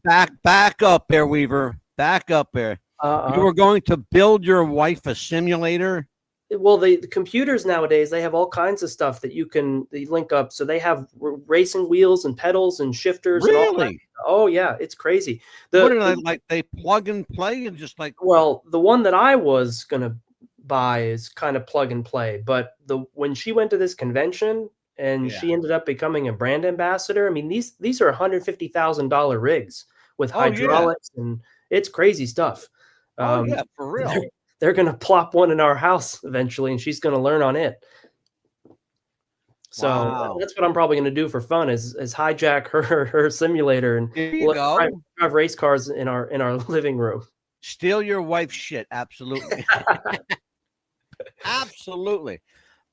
Back up there, Weaver. Back up there. You were going to build your wife a simulator? Well, the computers nowadays, they have all kinds of stuff that they link up. So they have racing wheels and pedals and shifters. Really? And oh yeah, it's crazy. They plug and play and just like. Well, the one that I was gonna buy is kind of plug and play, but when she went to this convention and she ended up becoming a brand ambassador, I mean these are $150,000 rigs with hydraulics, and it's crazy stuff. Yeah, for real. They're going to plop one in our house eventually, and she's going to learn on it. So that's what I'm probably going to do for fun is hijack her simulator and drive race cars in our living room. Steal your wife's shit. Absolutely. Absolutely.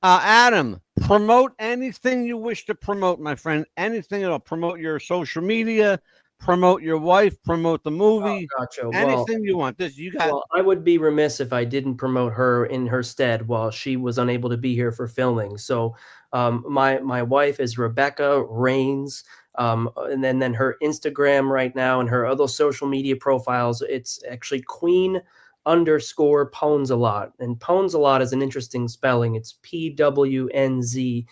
Adam, promote anything you wish to promote, my friend. Anything that'll promote your social media, promote your wife, promote the movie. Oh, gotcha. Anything you want. Well, I would be remiss if I didn't promote her in her stead while she was unable to be here for filming. So my wife is Rebecca Rains. And then her Instagram right now and her other social media profiles, it's actually Queen_Pounsalot. And Pounsalot is an interesting spelling. It's PWNZALOT,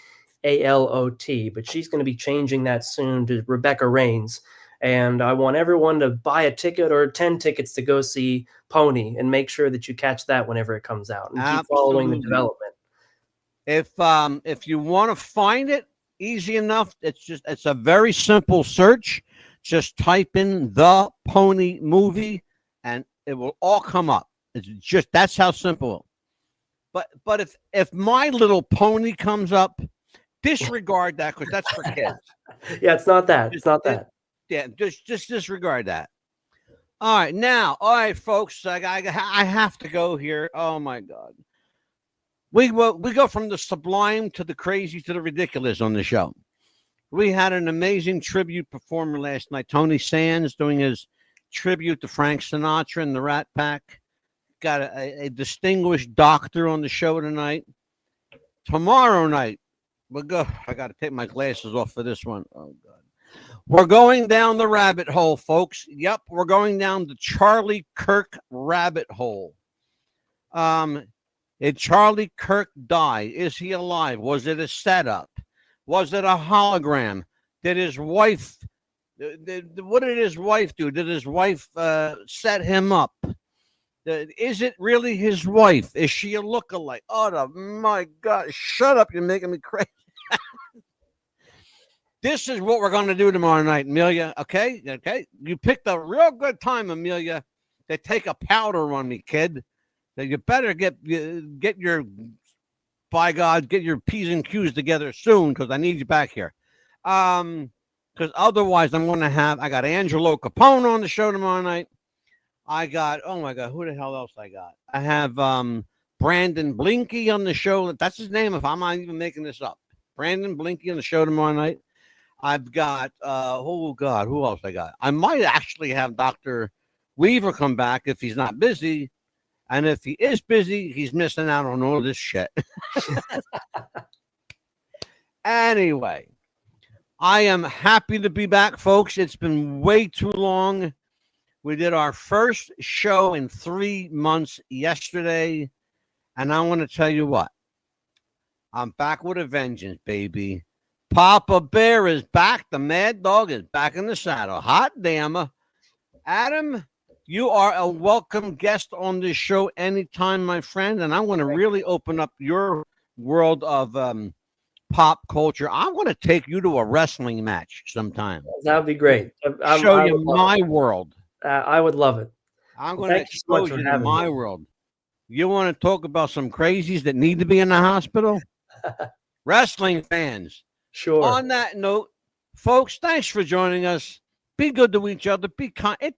but she's going to be changing that soon to Rebecca Rains. And I want everyone to buy a ticket or 10 tickets to go see Pony, and make sure that you catch that whenever it comes out and keep following the development. If you want to find it, easy enough. It's a very simple search. Just type in the Pony movie and it will all come up. That's how simple. But if My Little Pony comes up, disregard that because that's for kids. Yeah, it's not that. It's not that. Yeah, just disregard that. All right, folks. I have to go here. Oh my God. We go from the sublime to the crazy to the ridiculous on the show. We had an amazing tribute performer last night. Tony Sands doing his tribute to Frank Sinatra and the Rat Pack. Got a distinguished doctor on the show tonight. Tomorrow night, we'll go. I got to take my glasses off for this one. Oh God. We're going down the rabbit hole, folks. Yep, we're going down the Charlie Kirk rabbit hole. Did Charlie Kirk die? Is he alive? Was it a setup? Was it a hologram? Did his wife? What did his wife do? Did his wife set him up? Is it really his wife? Is she a lookalike? Oh my God! Shut up! You're making me crazy. This is what we're going to do tomorrow night, Amelia. Okay. You picked a real good time, Amelia. They take a powder on me, kid. So you better get your, by God, get your P's and Q's together soon because I need you back here. Because otherwise I got Angelo Capone on the show tomorrow night. I got, oh my God, who the hell else I got? I have Brandon Blinky on the show. That's his name if I'm not even making this up. Brandon Blinky on the show tomorrow night. I've got, oh God, who else I got? I might actually have Dr. Weaver come back if he's not busy. And if he is busy, he's missing out on all this shit. Anyway, I am happy to be back, folks. It's been way too long. We did our first show in 3 months yesterday. And I want to tell you what. I'm back with a vengeance, baby. Papa Bear is back. The Mad Dog is back in the saddle. Hot damn. Adam, you are a welcome guest on this show anytime, my friend. And I'm going to really open up your world of pop culture. I'm going to take you to a wrestling match sometime. That would be great. Show you my world. I would love it. I'm going to expose you to my world. You want to talk about some crazies that need to be in the hospital? Wrestling fans. Sure. On that note, folks, thanks for joining us. Be good to each other. Be kind. I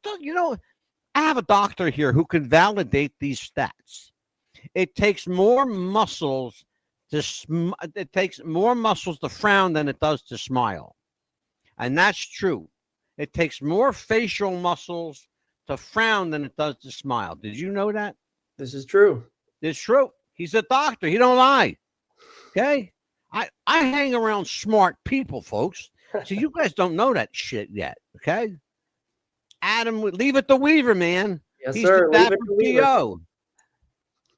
have a doctor here who can validate these stats. It takes more muscles to frown than it does to smile. And that's true. It takes more facial muscles to frown than it does to smile. Did you know that? This is true. It's true. He's a doctor. He don't lie. Okay? I hang around smart people, folks. So you guys don't know that shit yet. Okay? Adam, leave it to Weaver, man. Yes, He's sir. the Dapper D.O.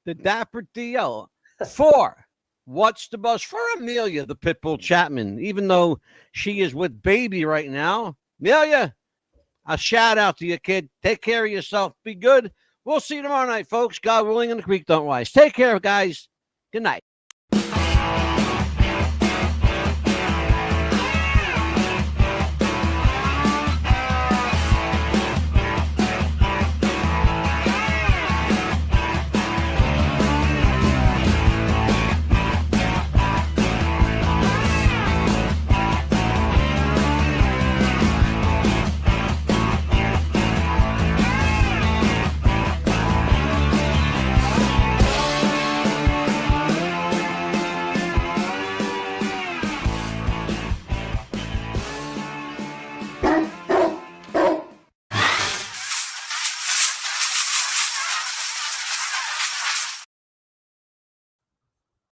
The Dapper D.O. 4. What's the buzz for Amelia, the Pitbull Chapman, even though she is with baby right now? Amelia, a shout out to you, kid. Take care of yourself. Be good. We'll see you tomorrow night, folks. God willing, and the creek don't rise. Take care, guys. Good night.